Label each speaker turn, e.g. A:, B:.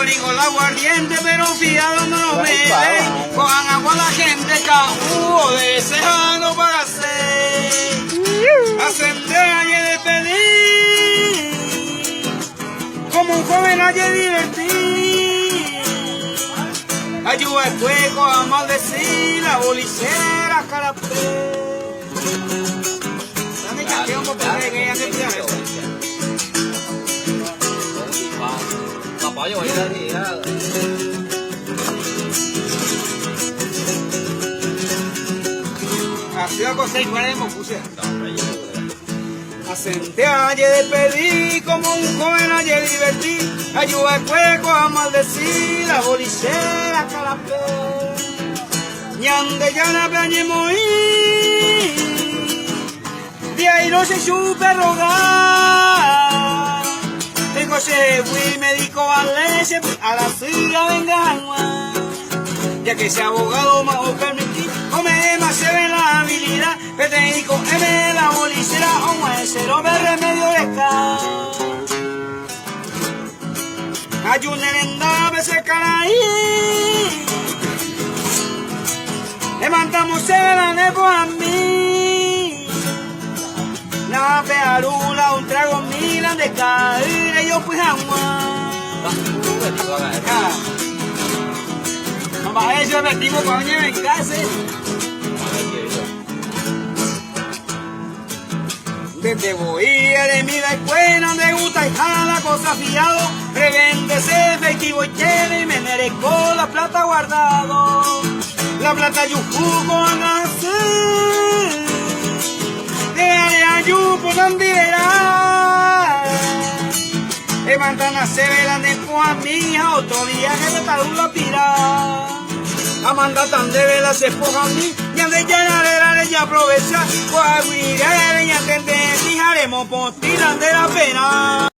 A: brigo la aguardiente, pero fiado no nos beben. Cojan agua la gente, cajudo deseando para hacer. Ascender y despedir. Como un joven ayer divertir. Ayuda el fuego a maldecir la bolicera carapé. Dame campeón por poder que ya se pida eso.
B: Bỏ vô vậy đó thì
A: así la cosa igual hemos puse. Asenté ayer despedí como un joven ayer divertí. Ayuda el fuego a maldecir la bolicera carapé. Ñande ya la plañemos de ahí no se supe rogar. Tengo ese fui médico a leche a la ciudad venga ya que ese abogado me va a permitir o me más se ve la habilidad que técnico M la bolicera o muesero de remedio de estar ayunen en a veces caray levantamos la nevo a mí la pearula un trago milan de caer y yo pues agua mamá eso metimos coño en casa desde boía de mi la escuela donde gusta y jala cosa fiado prevende ese efectivo y tiene y me merezco la plata guardado la plata yo jugo a nacer por donde verá levantan a se velan después a mi hija otro día que me tal la pira Amanda tan de vela se espoja a mí y ande llanadera de ella aprovecha pues a ya entender fijaremos por tiran de la pena.